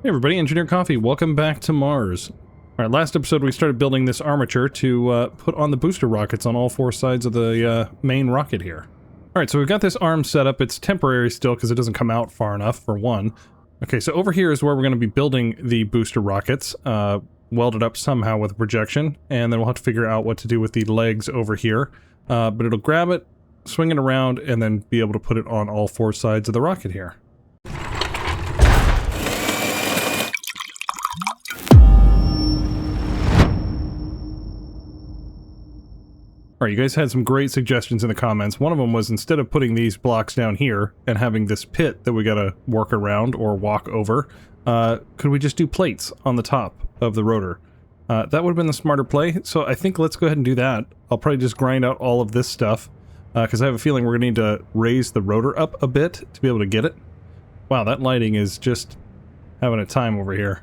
Hey everybody, Engineer Coffee, welcome back to Mars. Alright, last episode we started building this armature to put on the booster rockets on all four sides of the main rocket here. Alright, so we've got this arm set up. It's temporary still because it doesn't come out far enough, for one. Okay, so over here is where we're going to be building the booster rockets, welded up somehow with a projection, and then we'll have to figure out what to do with the legs over here. But it'll grab it, swing it around, and then be able to put it on all four sides of the rocket here. Alright, you guys had some great suggestions in the comments. One of them was, instead of putting these blocks down here and having this pit that we gotta work around or walk over, could we just do plates on the top of the rotor? That would have been the smarter play, so I think let's go ahead and do that. I'll probably just grind out all of this stuff, because I have a feeling we're gonna need to raise the rotor up a bit to be able to get it. Wow, that lighting is just having a time over here.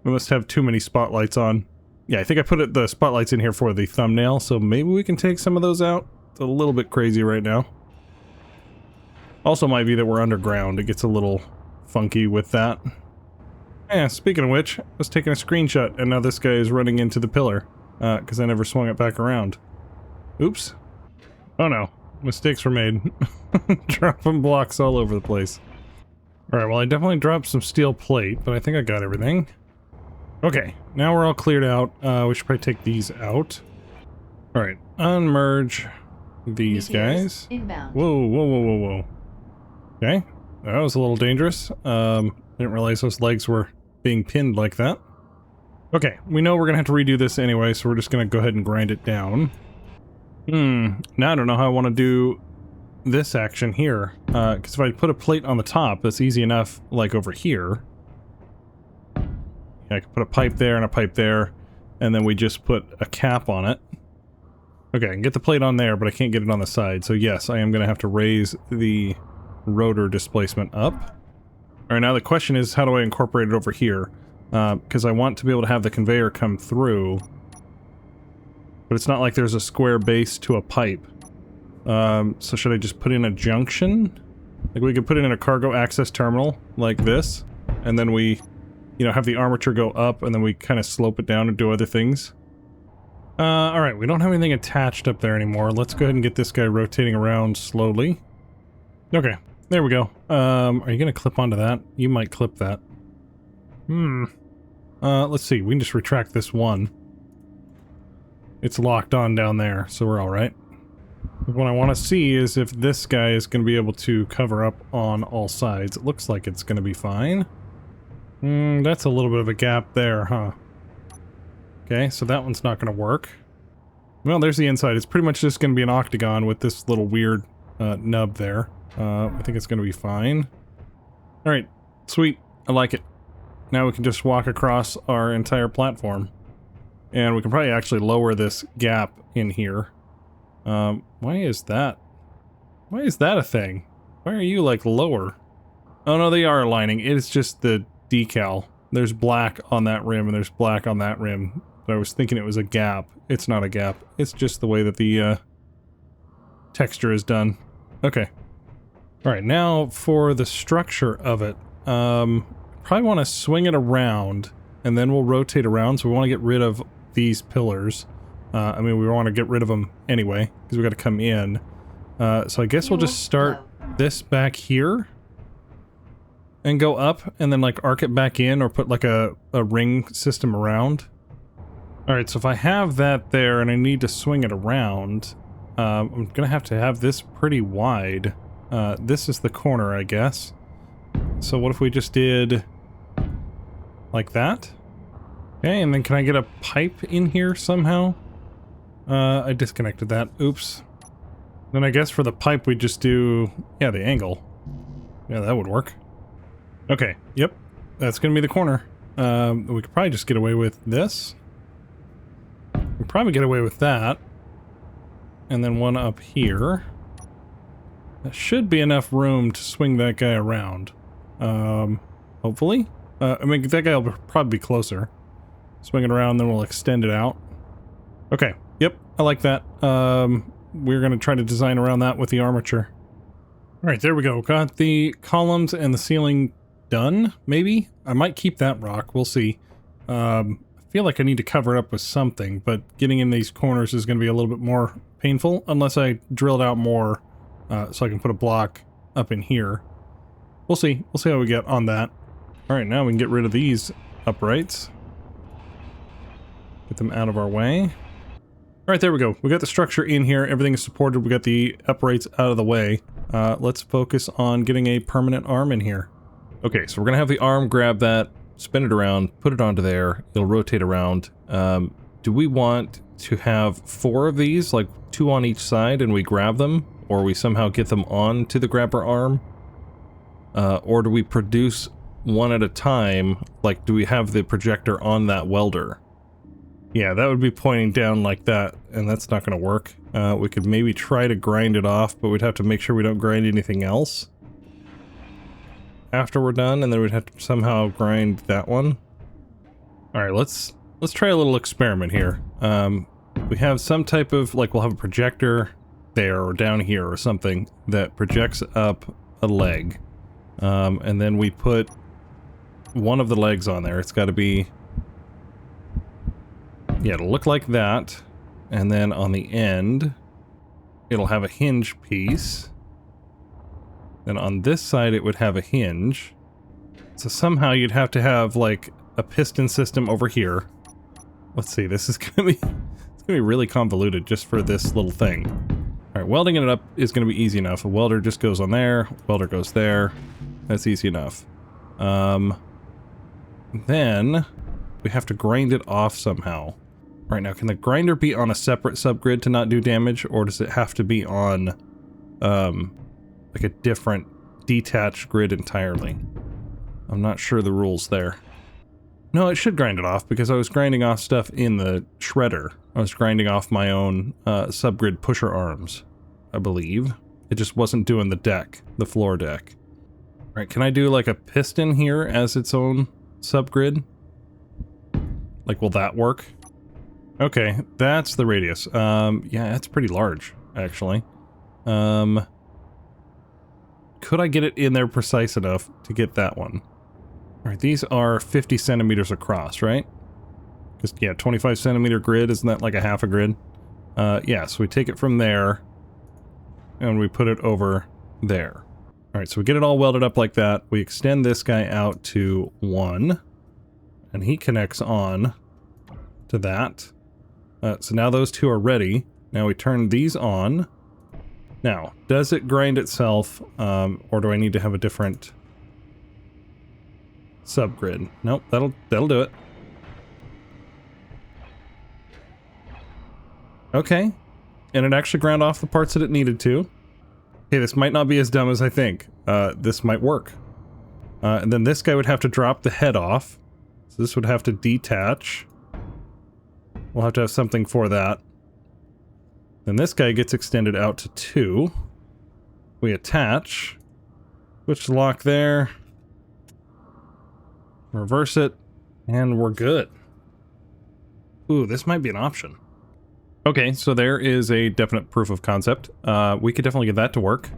We must have too many spotlights on. Yeah, I think I put the spotlights in here for the thumbnail, so maybe we can take some of those out. It's a little bit crazy right now. Also might be that we're underground. It gets a little funky with that. Yeah, speaking of which, I was taking a screenshot, and now this guy is running into the pillar, because I never swung it back around. Oops. Oh no, mistakes were made. Dropping blocks all over the place. Alright, well I definitely dropped some steel plate, but I think I got everything. Okay, now we're all cleared out. We should probably take these out. Alright, unmerge these guys. Inbound. Whoa, whoa, whoa, whoa, whoa. Okay, that was a little dangerous. Didn't realize those legs were being pinned like that. Okay, we know we're gonna have to redo this anyway, so we're just gonna go ahead and grind it down. Now I don't know how I want to do this action here. Because if I put a plate on the top, that's easy enough, like over here. I could put a pipe there and a pipe there, and then we just put a cap on it. Okay, I can get the plate on there, but I can't get it on the side, so yes, I am going to have to raise the rotor displacement up. Alright, now the question is, how do I incorporate it over here? Because I want to be able to have the conveyor come through, but it's not like there's a square base to a pipe. So should I just put in a junction? Like, we could put it in a cargo access terminal, like this, and then we, you know, have the armature go up, and then we kind of slope it down and do other things. Alright, we don't have anything attached up there anymore. Let's go ahead and get this guy rotating around slowly. Okay, there we go. Are you gonna clip onto that? You might clip that. Let's see, we can just retract this one. It's locked on down there, so we're alright. What I want to see is if this guy is going to be able to cover up on all sides. It looks like it's going to be fine. That's a little bit of a gap there, huh? Okay, so that one's not going to work. Well, there's the inside. It's pretty much just going to be an octagon with this little weird nub there. I think it's going to be fine. Alright, sweet. I like it. Now we can just walk across our entire platform. And we can probably actually lower this gap in here. Why is that? Why is that a thing? Why are you, like, lower? Oh no, they are aligning. It's just the decal. There's black on that rim and there's black on that rim. But I was thinking it was a gap. It's not a gap. It's just the way that the texture is done. Okay. Alright, now for the structure of it. Probably want to swing it around and then we'll rotate around. So we want to get rid of these pillars. I mean, we want to get rid of them anyway because we got to come in. So I guess we'll just start this back here. And go up, and then, like, arc it back in, or put, like, a ring system around. Alright, so if I have that there, and I need to swing it around, I'm gonna have to have this pretty wide. This is the corner, I guess. So what if we just did like that? Okay, and then can I get a pipe in here somehow? I disconnected that. Oops. Then I guess for the pipe we just do, yeah, the angle. Yeah, that would work. Okay, yep, that's gonna be the corner. We could probably just get away with this. We could probably get away with that. And then one up here. That should be enough room to swing that guy around. Hopefully. I mean, that guy will probably be closer. Swing it around, then we'll extend it out. Okay, yep, I like that. We're gonna try to design around that with the armature. Alright, there we go. Got the columns and the ceiling done, maybe? I might keep that rock, we'll see. I feel like I need to cover it up with something, but getting in these corners is going to be a little bit more painful, unless I drilled out more so I can put a block up in here. We'll see. We'll see how we get on that. Alright, now we can get rid of these uprights. Get them out of our way. Alright, there we go. We got the structure in here. Everything is supported. We got the uprights out of the way. Let's focus on getting a permanent arm in here. Okay, so we're gonna have the arm grab that, spin it around, put it onto there. It'll rotate around. Do we want to have 4 of these, like 2 on each side, and we grab them? Or we somehow get them onto the grabber arm? Or do we produce one at a time? Like, do we have the projector on that welder? Yeah, that would be pointing down like that, and that's not going to work. We could maybe try to grind it off, but we'd have to make sure we don't grind anything else after we're done, and then we'd have to somehow grind that one. Alright, let's try a little experiment here. We have some type of, like, we'll have a projector there or down here or something that projects up a leg. And then we put one of the legs on there. It's got to be... yeah, it'll look like that. And then on the end, it'll have a hinge piece. Then on this side, it would have a hinge. So somehow you'd have to have, like, a piston system over here. Let's see, this is gonna be... it's gonna be really convoluted just for this little thing. Alright, welding it up is gonna be easy enough. A welder just goes on there, welder goes there. That's easy enough. Then we have to grind it off somehow. Right now, can the grinder be on a separate subgrid to not do damage, or does it have to be on like a different detached grid entirely? I'm not sure the rules there. No, it should grind it off because I was grinding off stuff in the shredder. I was grinding off my own subgrid pusher arms, I believe. It just wasn't doing the deck, the floor deck. Alright, can I do like a piston here as its own subgrid? Like, will that work? Okay, that's the radius. Yeah, that's pretty large, actually. Could I get it in there precise enough to get that one? Alright, these are 50 centimeters across, right? Because, yeah, 25 centimeter grid, isn't that like a half a grid? Yeah, so we take it from there, and we put it over there. Alright, so we get it all welded up like that. We extend this guy out to 1, and he connects on to that. So now those 2 are ready. Now we turn these on. Now, does it grind itself, or do I need to have a different subgrid? Nope, that'll do it. Okay, and it actually ground off the parts that it needed to. Okay, this might not be as dumb as I think. This might work. And then this guy would have to drop the head off. So this would have to detach. We'll have to have something for that. Then this guy gets extended out to 2. We attach. Switch the lock there. Reverse it. And we're good. Ooh, this might be an option. Okay, so there is a definite proof of concept. We could definitely get that to work.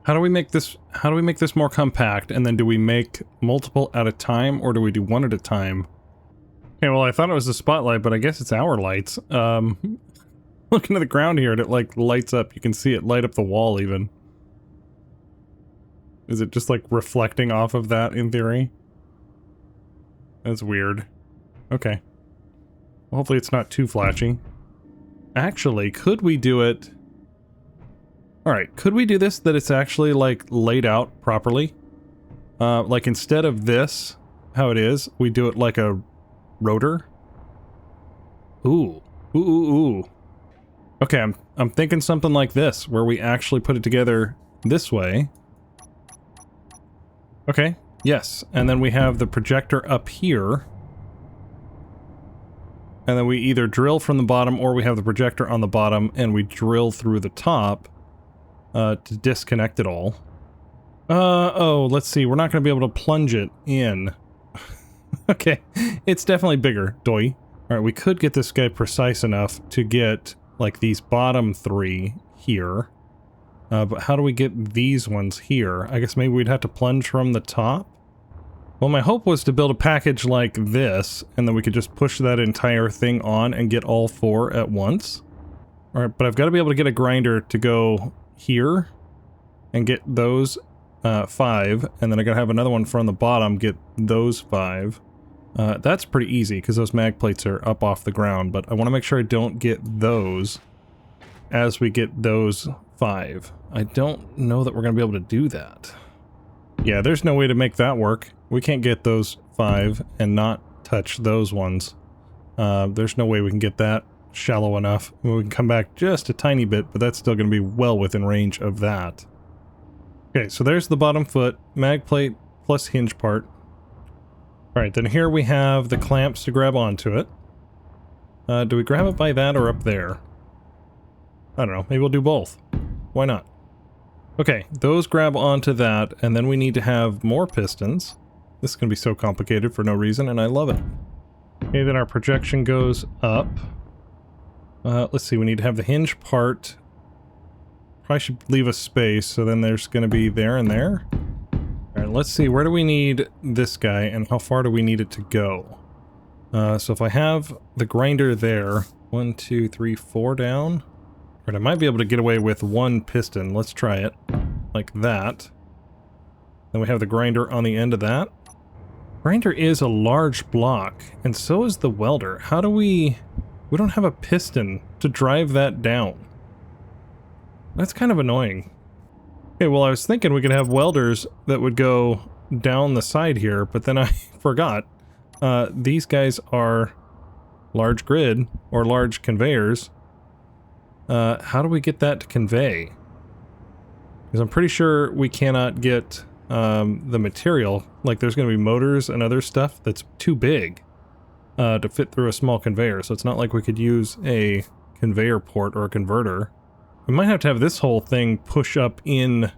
How do we make this more compact, and then do we make multiple at a time, or do we do one at a time? Okay, well, I thought it was the spotlight, but I guess it's our lights. Looking at the ground here, and it like lights up. You can see it light up the wall even. Is it just like reflecting off of that in theory? That's weird. Okay. Well, hopefully it's not too flashy. Actually, could we do it... Alright, could we do this that it's actually, like, laid out properly? Like, instead of this, how it is, we do it like a rotor? Ooh. Ooh, ooh, ooh. Okay, I'm thinking something like this, where we actually put it together this way. Okay, yes. And then we have the projector up here. And then we either drill from the bottom, or we have the projector on the bottom, and we drill through the top to disconnect it all. Oh, let's see. We're not going to be able to plunge it in. Okay, it's definitely bigger, doy. Alright, we could get this guy precise enough to get, like, these bottom 3 here. But how do we get these ones here? I guess maybe we'd have to plunge from the top? Well, my hope was to build a package like this, and then we could just push that entire thing on and get all 4 at once. Alright, but I've got to be able to get a grinder to go here and get those 5, and then I gotta have another one from the bottom get those 5. That's pretty easy because those mag plates are up off the ground, but I want to make sure I don't get those as we get those 5. I don't know that we're going to be able to do that. Yeah, there's no way to make that work. We can't get those 5 and not touch those ones. There's no way we can get that shallow enough. We can come back just a tiny bit, but that's still going to be well within range of that. Okay, so there's the bottom foot, mag plate plus hinge part. Alright, then here we have the clamps to grab onto it. Do we grab it by that or up there? I don't know, maybe we'll do both. Why not? Okay, those grab onto that, and then we need to have more pistons. This is going to be so complicated for no reason, and I love it. Okay, then our projection goes up. Let's see, we need to have the hinge part. Probably should leave a space, so then there's going to be there and there. Alright, let's see, where do we need this guy, and how far do we need it to go? So if I have the grinder there, 1, 2, 3, 4 down. Alright, I might be able to get away with 1 piston. Let's try it. Like that. Then we have the grinder on the end of that. Grinder is a large block, and so is the welder. How do we... We don't have a piston to drive that down. That's kind of annoying. Okay, well I was thinking we could have welders that would go down the side here, but then I forgot. These guys are large grid, or large conveyors. How do we get that to convey? Because I'm pretty sure we cannot get the material. Like there's going to be motors and other stuff that's too big to fit through a small conveyor. So it's not like we could use a conveyor port or a converter. We might have to have this whole thing push up in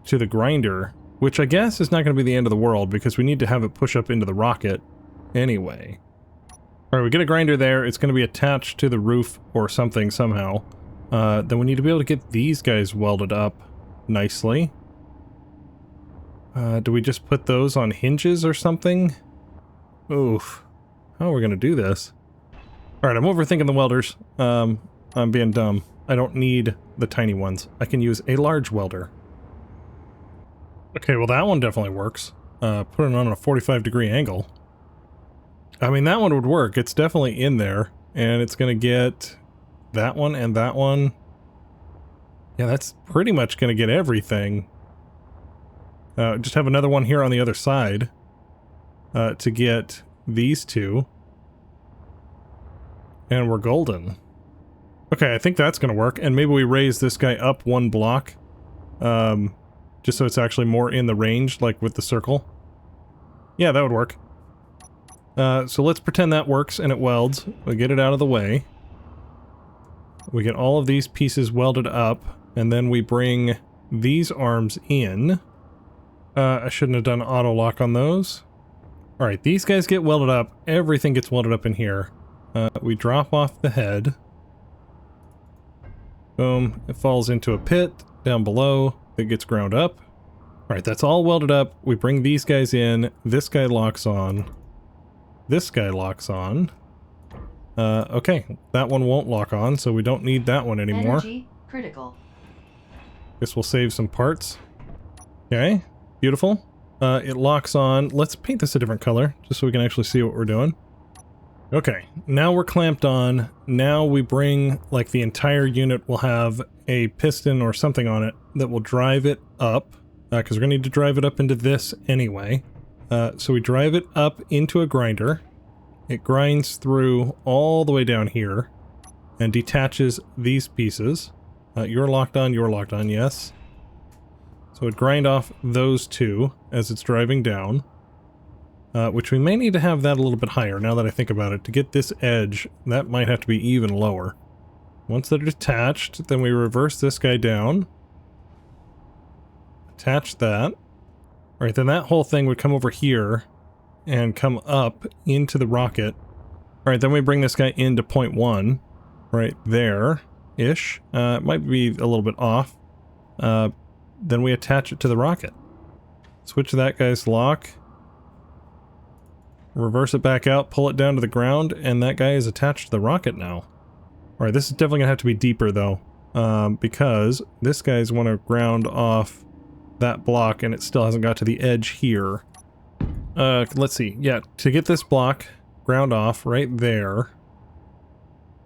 to the grinder, which I guess is not going to be the end of the world because we need to have it push up into the rocket anyway. Alright, we get a grinder there. It's going to be attached to the roof or something somehow. Then we need to be able to get these guys welded up nicely. Do we just put those on hinges or something? Oof. How are we going to do this? Alright, I'm overthinking the welders. I'm being dumb. I don't need the tiny ones. I can use a large welder. Okay, well that one definitely works. Put it on a 45-degree angle. I mean, that one would work. It's definitely in there. And it's going to get that one and that one. Yeah, that's pretty much going to get everything. Just have another one here on the other side. To get these two. And we're golden. Okay, I think that's going to work. And maybe we raise this guy up 1 block. Just so it's actually more in the range, like with the circle. Yeah, that would work. So let's pretend that works and it welds. We get it out of the way. We get all of these pieces welded up. And then we bring these arms in. I shouldn't have done auto lock on those. Alright, these guys get welded up. Everything gets welded up in here. We drop off the head. Boom. It falls into a pit down below. It gets ground up. Alright, that's all welded up. We bring these guys in. This guy locks on. This guy locks on. Okay. That one won't lock on, so we don't need that one anymore. Energy critical. Guess we'll save some parts. Okay. Beautiful. It locks on. Let's paint this a different color, just so we can actually see what we're doing. Okay, now we're clamped on. Now we bring, like, the entire unit will have a piston or something on it that will drive it up, because we're going to need to drive it up into this anyway. So we drive it up into a grinder. It grinds through all the way down here and detaches these pieces. You're locked on, yes. So it grind off those two as it's driving down. Which we may need to have that a little bit higher now that I think about it. To get this edge, that might have to be even lower. Once they're detached, then we reverse this guy down. Attach that. Alright, then that whole thing would come over here and come up into the rocket. Alright, then we bring this guy into point 1. Right there. ish. It might be a little bit off. Then we attach it to the rocket. Switch that guy's lock. Reverse it back out, pull it down to the ground, and that guy is attached to the rocket now. Alright, this is definitely gonna have to be deeper though, because this guy's want to ground off that block and it still hasn't got to the edge here. Let's see. Yeah, to get this block ground off right there,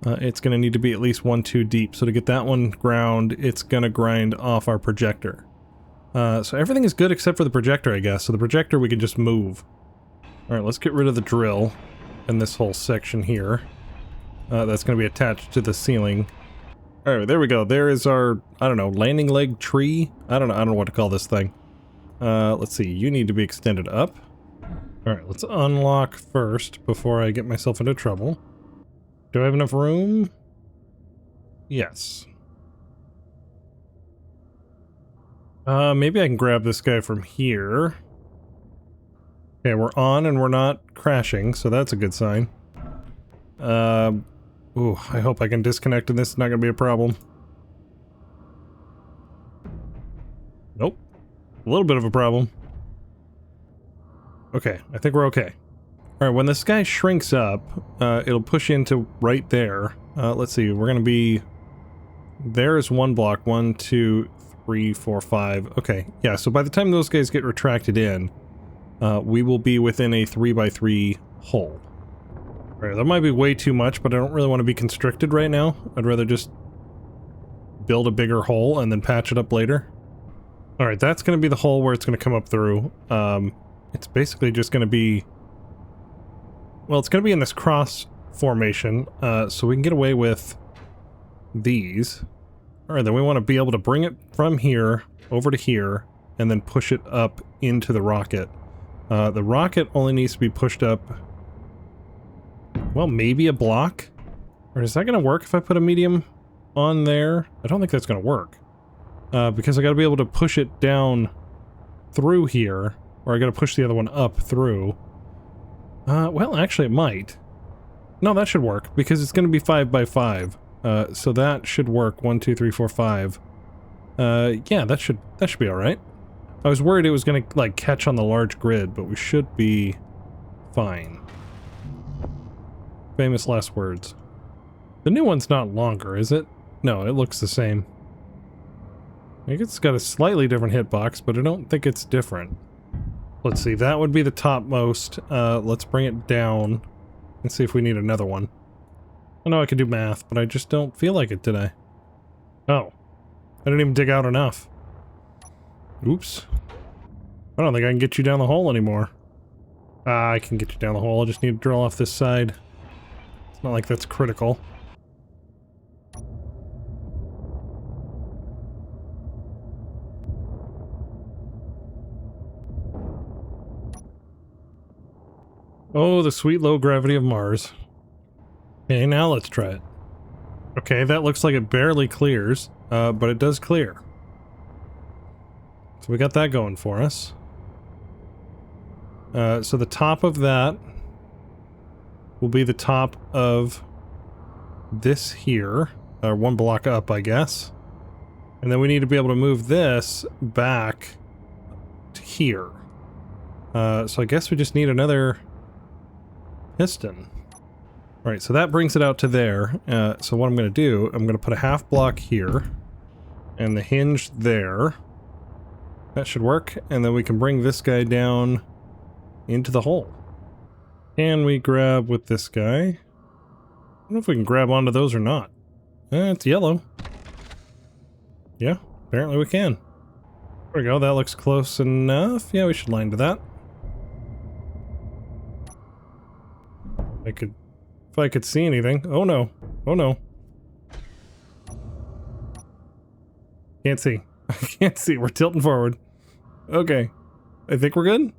it's gonna need to be at least 1-2 deep. So to get that one ground, it's gonna grind off our projector. So everything is good except for the projector, I guess. So the projector we can just move. Alright, let's get rid of the drill in this whole section here. That's going to be attached to the ceiling. Alright, there we go. There is our, I don't know, landing leg tree? I don't know what to call this thing. Let's see, you need to be extended up. Alright, let's unlock first before I get myself into trouble. Do I have enough room? Yes. Maybe I can grab this guy from here. Okay, we're on and we're not crashing, so that's a good sign. Ooh, I hope I can disconnect and this is not gonna be a problem. Nope. A little bit of a problem. Okay, I think we're okay. Alright, when this guy shrinks up, it'll push into right there. Let's see, we're gonna be... There's one block. 1, 2, 3, 4, 5. Okay, yeah, so by the time those guys get retracted in, we will be within a 3x3 hole. Alright, that might be way too much, but I don't really want to be constricted right now. I'd rather just build a bigger hole and then patch it up later. Alright, that's going to be the hole where it's going to come up through. It's basically just going to be... Well, it's going to be in this cross formation, so we can get away with these. Alright, then we want to be able to bring it from here over to here and then push it up into the rocket. The rocket only needs to be pushed up, well, maybe a block? Or is that going to work if I put a medium on there? I don't think that's going to work. Because I got to be able to push it down through here, or I got to push the other one up through. Well, actually it might. No, that should work, because it's going to be 5x5. So that should work. 1, 2, 3, 4, 5. Yeah, that should be alright. I was worried it was going to, like, catch on the large grid, but we should be fine. Famous last words. The new one's not longer, is it? No, it looks the same. I think it's got a slightly different hitbox, but I don't think it's different. Let's see, that would be the topmost. Let's bring it down and see if we need another one. I know I could do math, but I just don't feel like it today. Oh. I didn't even dig out enough. Oops. I don't think I can get you down the hole anymore. I can get you down the hole, I just need to drill off this side. It's not like that's critical. Oh, the sweet low gravity of Mars. Okay, now let's try it. Okay, that looks like it barely clears, but it does clear. So we got that going for us. So the top of that will be the top of this here, or one block up, I guess. And then we need to be able to move this back to here. So I guess we just need another piston. Alright, so that brings it out to there. So what I'm going to do, I'm going to put a half block here, and the hinge there. That should work, and then we can bring this guy down into the hole. Can we grab with this guy? I don't know if we can grab onto those or not. It's yellow. Yeah, apparently we can. There we go, that looks close enough. Yeah, we should line to that. If I could see anything. Oh no. Oh no. Can't see. I can't see. We're tilting forward. Okay. I think we're good.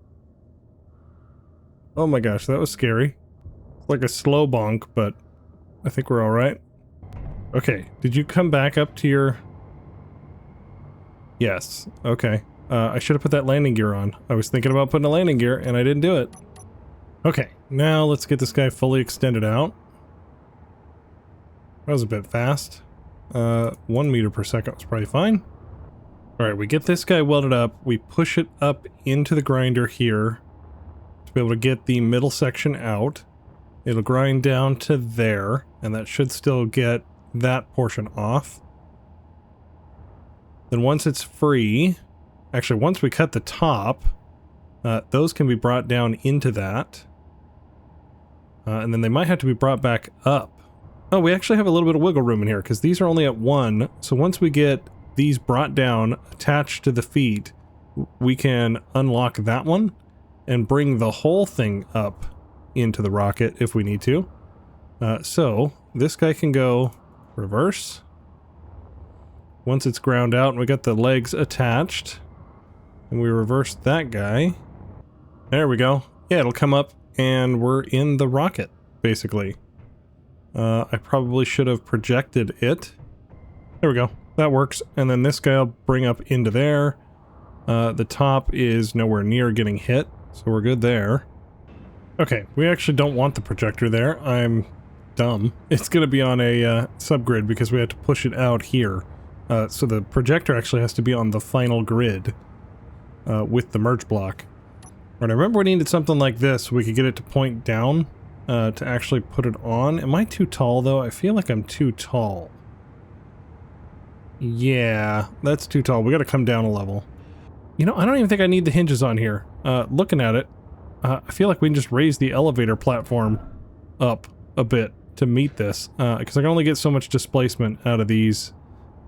Oh my gosh, that was scary. It's like a slow bonk, but I think we're alright. Okay, did you come back up to your... Yes, okay. I should have put that landing gear on. I was thinking about putting a landing gear, and I didn't do it. Okay, now let's get this guy fully extended out. That was a bit fast. 1 meter per second was probably fine. Alright, we get this guy welded up. We push it up into the grinder here to be able to get the middle section out. It'll grind down to there, and that should still get that portion off. Then once it's free, actually once we cut the top, those can be brought down into that. And then they might have to be brought back up. Oh, we actually have a little bit of wiggle room in here because these are only at 1. So once we get these brought down, attached to the feet, we can unlock that one and bring the whole thing up into the rocket if we need to. So this guy can go reverse. Once it's ground out and we got the legs attached, and we reverse that guy. There we go. Yeah, it'll come up and we're in the rocket, basically. I probably should have projected it. There we go. That works. And then this guy I'll bring up into there. The top is nowhere near getting hit, so we're good there. Okay, we actually don't want the projector there. I'm dumb. It's going to be on a subgrid because we have to push it out here. So the projector actually has to be on the final grid with the merge block. Alright, I remember we needed something like this so we could get it to point down to actually put it on. Am I too tall though? I feel like I'm too tall. Yeah, that's too tall. We got to come down a level. You know, I don't even think I need the hinges on here. Looking at it, I feel like we can just raise the elevator platform up a bit to meet this, because I can only get so much displacement out of these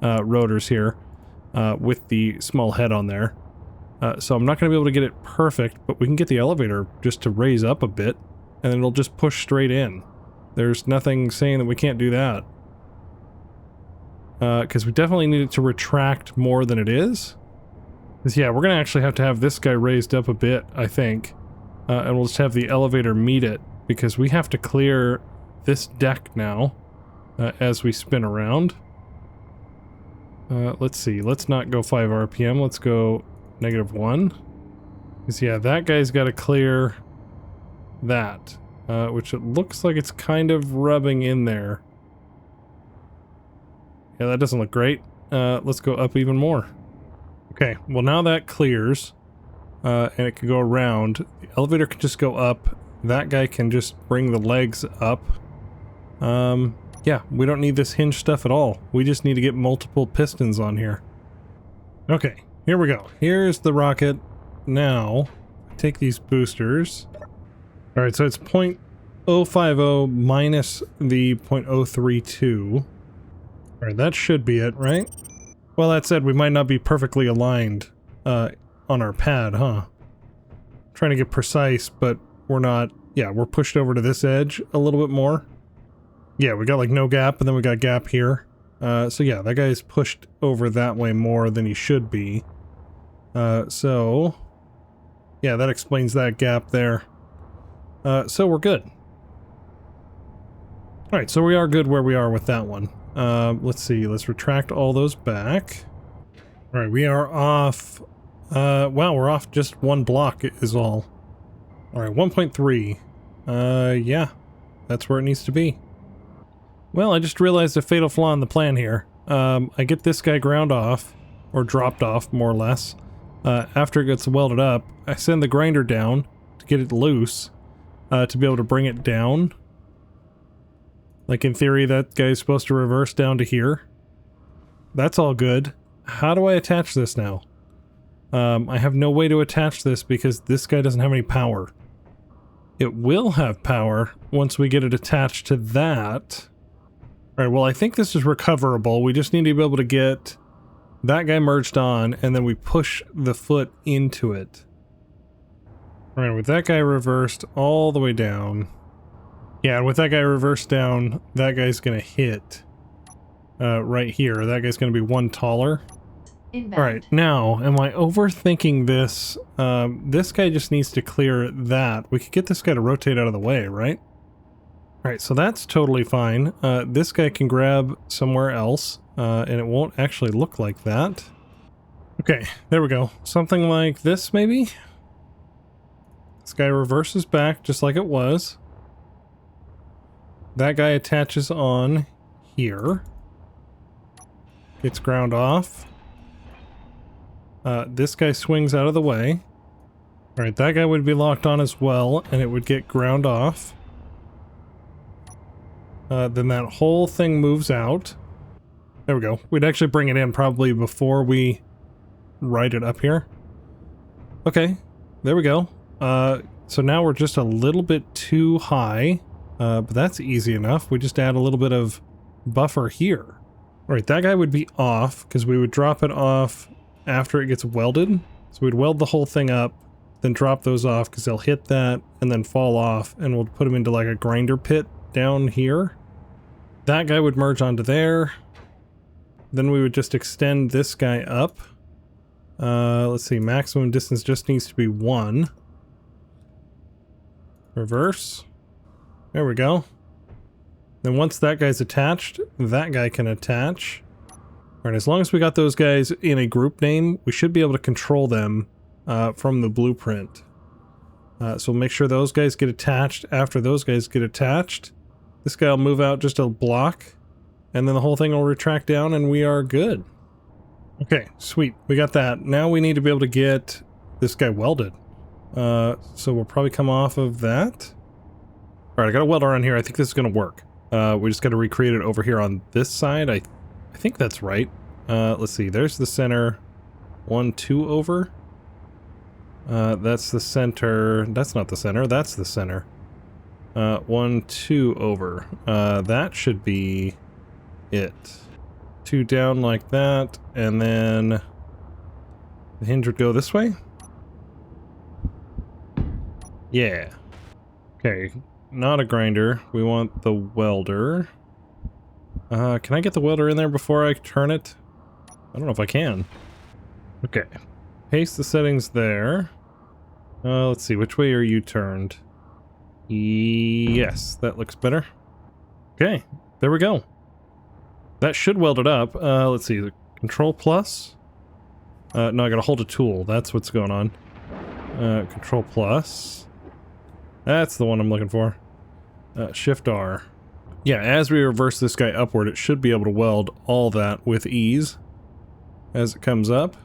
rotors here with the small head on there. So I'm not going to be able to get it perfect, but we can get the elevator just to raise up a bit, and then it'll just push straight in. There's nothing saying that we can't do that. Because we definitely need it to retract more than it is. Because yeah, we're going to actually have to have this guy raised up a bit, I think. And we'll just have the elevator meet it, because we have to clear this deck now as we spin around. Let's see, let's not go 5 RPM, let's go -1. Because yeah, that guy's got to clear that, which it looks like it's kind of rubbing in there. Yeah, that doesn't look great. Let's go up even more. Okay, well now that clears, and it can go around. The elevator can just go up. That guy can just bring the legs up. Yeah, we don't need this hinge stuff at all. We just need to get multiple pistons on here. Okay, here we go. Here's the rocket. Now, take these boosters. Alright, so it's 0.050 minus the 0.032. Alright, that should be it, right? Well, that said, we might not be perfectly aligned on our pad, huh? Trying to get precise, but we're not. Yeah, we're pushed over to this edge a little bit more. Yeah, we got like no gap, and then we got gap here. So yeah, that guy's pushed over that way more than he should be. So yeah, that explains that gap there. So we're good. Alright, so we are good where we are with that one. Let's see, let's retract all those back. Alright, we are off. Wow, we're off just 1 block is all. Alright, 1.3. Yeah, that's where it needs to be. Well, I just realized a fatal flaw in the plan here. I get this guy ground off, or dropped off, more or less. After it gets welded up, I send the grinder down to get it loose, to be able to bring it down. Like, in theory, that guy's supposed to reverse down to here. That's all good. How do I attach this now? I have no way to attach this because this guy doesn't have any power. It will have power once we get it attached to that. Alright, well, I think this is recoverable. We just need to be able to get that guy merged on, and then we push the foot into it. Alright, with that guy reversed all the way down. Yeah, and with that guy reversed down, that guy's gonna hit right here. That guy's gonna be 1 taller. Alright, now, am I overthinking this? This guy just needs to clear that. We could get this guy to rotate out of the way, right? Alright, so that's totally fine. This guy can grab somewhere else, and it won't actually look like that. Okay, there we go. Something like this, maybe? This guy reverses back just like it was. That guy attaches on here. gets ground off. This guy swings out of the way. Alright, that guy would be locked on as well, and it would get ground off. Then that whole thing moves out. There we go. We'd actually bring it in probably before we write it up here. Okay, there we go. So now we're just a little bit too high, but that's easy enough. We just add a little bit of buffer here. Alright, that guy would be off, because we would drop it off after it gets welded. So we'd weld the whole thing up, then drop those off, because they'll hit that, and then fall off, and we'll put them into like a grinder pit down here. That guy would merge onto there. Then we would just extend this guy up. Let's see, maximum distance just needs to be 1. Reverse. There we go. Then once that guy's attached, that guy can attach. Alright, as long as we got those guys in a group name, we should be able to control them from the blueprint. So we'll make sure those guys get attached. After those guys get attached, this guy will move out just a block, and then the whole thing will retract down and we are good. Okay, sweet. We got that. Now we need to be able to get this guy welded. So we'll probably come off of that. Alright, I got a welder on here. I think this is going to work. We just got to recreate it over here on this side. I think that's right. Let's see. There's the center. 1, 2 over. That's the center. That's not the center. That's the center. 1, 2 over. That should be it. 2 down like that, and then the hinge would go this way. Yeah. Okay, not a grinder. We want the welder. Can I get the welder in there before I turn it? I don't know if I can. Okay. Paste the settings there. Let's see, which way are you turned? Yes, that looks better. Okay, there we go. That should weld it up. Let's see, Control plus? No, I gotta hold a tool. That's what's going on. Control plus. That's the one I'm looking for. Shift R. Yeah, as we reverse this guy upward, it should be able to weld all that with ease as it comes up.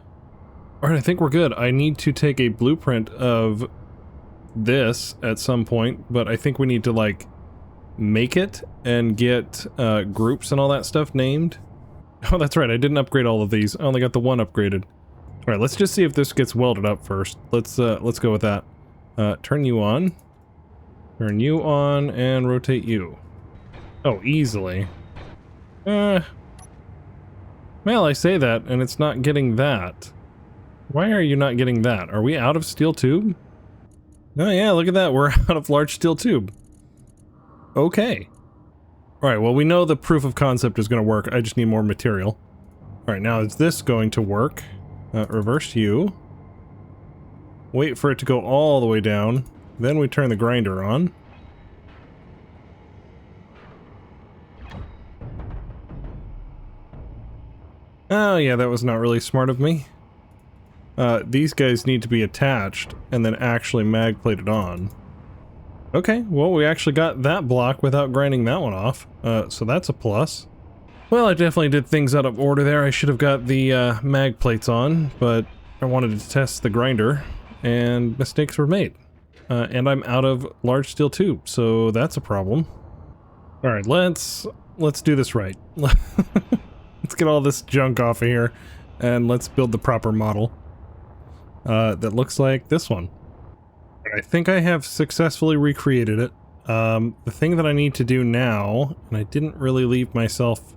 Alright, I think we're good. I need to take a blueprint of this at some point, but I think we need to, like, make it and get groups and all that stuff named. Oh, that's right, I didn't upgrade all of these. I only got the one upgraded. Alright, let's just see if this gets welded up first. Let's go with that. Turn you on. Turn you on and rotate you. Oh, easily. Well, I say that and it's not getting that. Why are you not getting that? Are we out of steel tube? Oh yeah, look at that, we're out of large steel tube. Okay. Alright, well we know the proof of concept is going to work, I just need more material. Alright, now is this going to work? Reverse U. Wait for it to go all the way down. Then we turn the grinder on. Oh yeah, that was not really smart of me. These guys need to be attached and then actually mag plated on. Okay, well we actually got that block without grinding that one off, so that's a plus. Well, I definitely did things out of order there. I should have got the mag plates on, but I wanted to test the grinder, and mistakes were made. And I'm out of large steel tube, so that's a problem. Alright, let's do this right. Let's get all this junk off of here, and let's build the proper model. That looks like this one. I think I have successfully recreated it. The thing that I need to do now, and I didn't really leave myself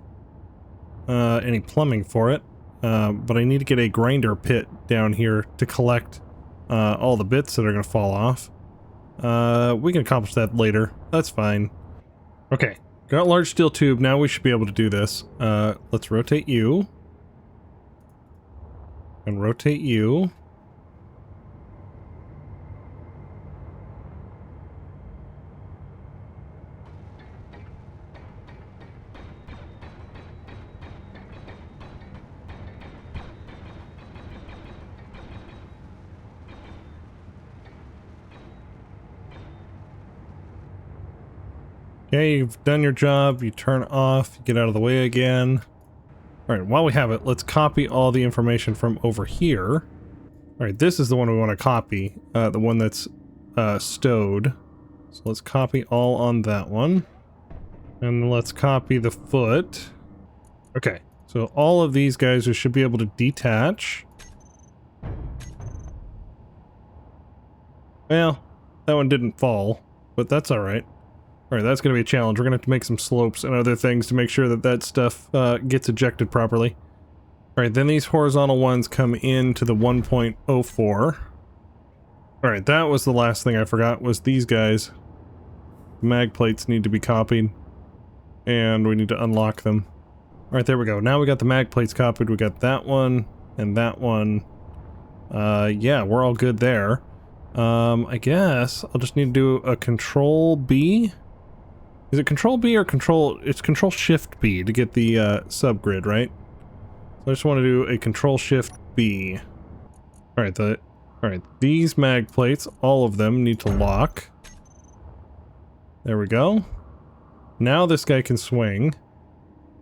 any plumbing for it, but I need to get a grinder pit down here to collect all the bits that are going to fall off. We can accomplish that later. That's fine. Okay, got large steel tube. Now we should be able to do this. Let's rotate you. And rotate you. Okay, you've done your job, you turn off, you get out of the way again. Alright, while we have it, let's copy all the information from over here. Alright, this is the one we want to copy. The one that's stowed. So let's copy all on that one. And let's copy the foot. Okay, so all of these guys we should be able to detach. Well, that one didn't fall, but that's alright. Alright, that's going to be a challenge. We're going to have to make some slopes and other things to make sure that that stuff gets ejected properly. Alright, then these horizontal ones come into the 1.04. Alright, that was the last thing I forgot, was these guys. Mag plates need to be copied. And we need to unlock them. Alright, there we go. Now we got the mag plates copied. We got that one and that one. Yeah, we're all good there. I guess I'll just need to do a Control B. Is it Control B or Control... It's Control Shift B to get the subgrid, right? So I just want to do a Control Shift B. Alright, these mag plates, all of them need to lock. There we go. Now this guy can swing.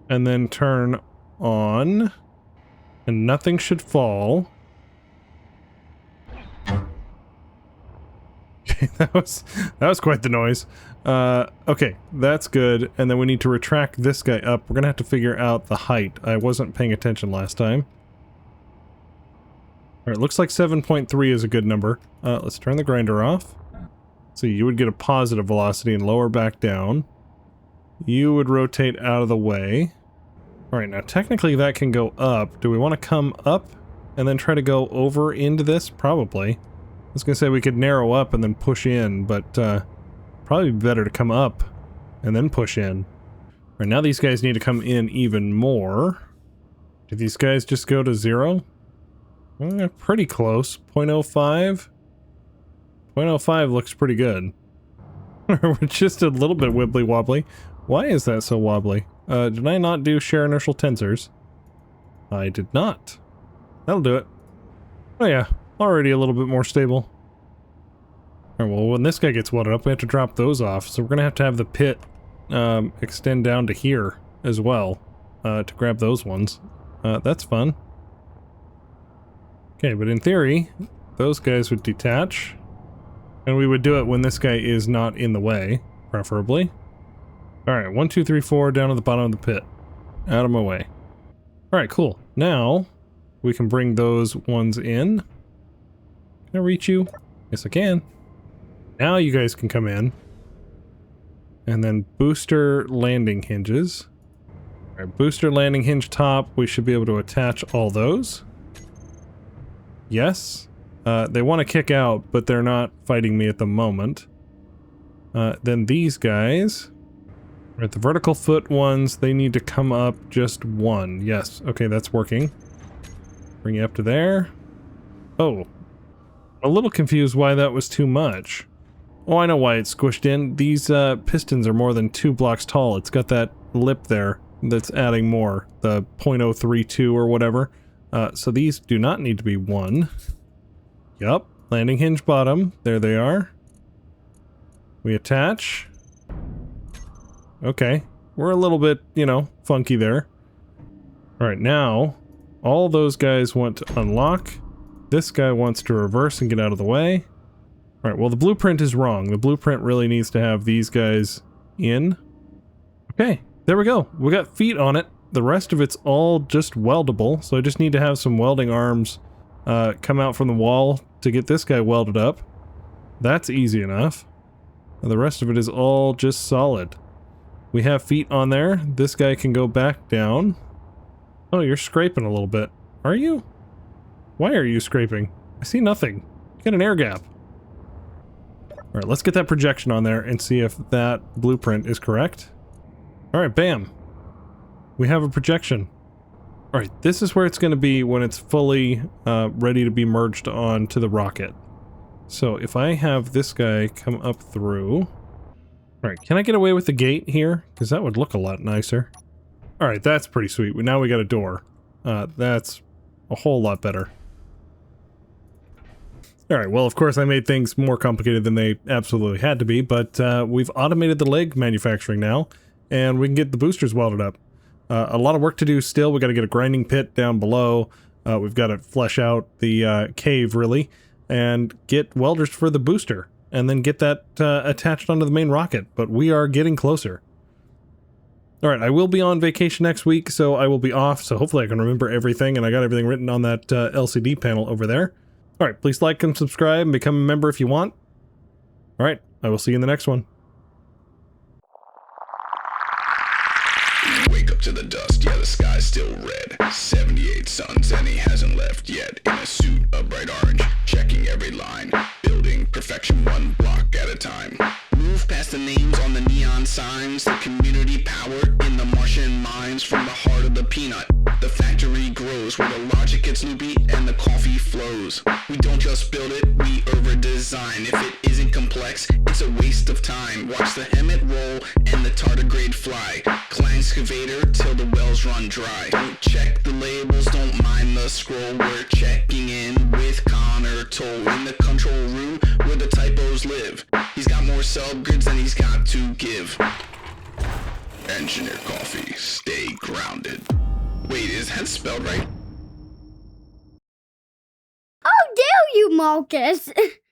And then turn on. And nothing should fall. Okay, that was quite the noise. Okay, that's good. And then we need to retract this guy up. We're gonna have to figure out the height. I wasn't paying attention last time. Alright, looks like 7.3 is a good number. Let's turn the grinder off. So you would get a positive velocity and lower back down. You would rotate out of the way. Alright, now technically that can go up. Do we want to come up and then try to go over into this? Probably. I was gonna say we could narrow up and then push in, but probably better to come up and then push in. Alright, now these guys need to come in even more. Did these guys just go to 0? Pretty close. 0.05? 0.05 looks pretty good. We're just a little bit wibbly wobbly. Why is that so wobbly? Did I not do share inertial tensors? I did not. That'll do it. Oh yeah, already a little bit more stable. Alright, well when this guy gets welded up, we have to drop those off, so we're gonna have the pit extend down to here as well to grab those ones. That's fun. Okay, but in theory, those guys would detach. And we would do it when this guy is not in the way, preferably. Alright, 1, 2, 3, 4, down to the bottom of the pit. Out of my way. Alright, cool. Now, we can bring those ones in. Can I reach you? Yes, I can. Now you guys can come in. And then booster landing hinges. Alright, booster landing hinge top. We should be able to attach all those. Yes. They want to kick out, but they're not fighting me at the moment. Then these guys. Right, the vertical foot ones, they need to come up just one. Yes, okay, that's working. Bring you up to there. Oh. A little confused why that was too much. Oh, I know why it's squished in. These pistons are more than 2 blocks tall. It's got that lip there that's adding more. The 0.032 or whatever. So these do not need to be 1. Yup, landing hinge bottom. There they are. We attach. Okay, we're a little bit, you know, funky there. Alright, now, all those guys want to unlock. This guy wants to reverse and get out of the way. Alright, well the blueprint is wrong. The blueprint really needs to have these guys in. Okay, there we go. We got feet on it. The rest of it's all just weldable, so I just need to have some welding arms come out from the wall to get this guy welded up. That's easy enough. And the rest of it is all just solid. We have feet on there. This guy can go back down. Oh, you're scraping a little bit. Are you? Why are you scraping? I see nothing. You got an air gap. Alright, let's get that projection on there and see if that blueprint is correct. Alright, bam. We have a projection. Alright, this is where it's going to be when it's fully ready to be merged onto the rocket. So if I have this guy come up through... Alright, can I get away with the gate here? Because that would look a lot nicer. Alright, that's pretty sweet. Now we got a door. That's a whole lot better. Alright, well of course I made things more complicated than they absolutely had to be, but we've automated the leg manufacturing now, and we can get the boosters welded up. A lot of work to do still. We got to get a grinding pit down below. We've got to flesh out the cave, really, and get welders for the booster, and then get that attached onto the main rocket. But we are getting closer. All right, I will be on vacation next week, so I will be off, so hopefully I can remember everything, and I got everything written on that LCD panel over there. All right, please like and subscribe and become a member if you want. All right, I will see you in the next one. Wake up to the dust, yeah, the sky's still red. 78 suns and he hasn't left yet. In a suit of bright orange, checking every line. Building perfection one block at a time. Move past the names on the neon signs. The community power in the Martian mines. From the heart of the peanut, the factory grows. Where the logic gets loopy and the coffee flows. We don't just build it, we over-design. If it isn't complex, it's a waste of time. Watch the Hemet roll and the tardigrade fly. Climb excavator till the wells run dry. Don't check the labels, don't mind the scroll. We're checking in with Connor Toll in the control room where the typos live. He's got more subgrids than he's got to give. Engineer coffee, stay grounded. Wait, is that spelled right? How dare you, Marcus?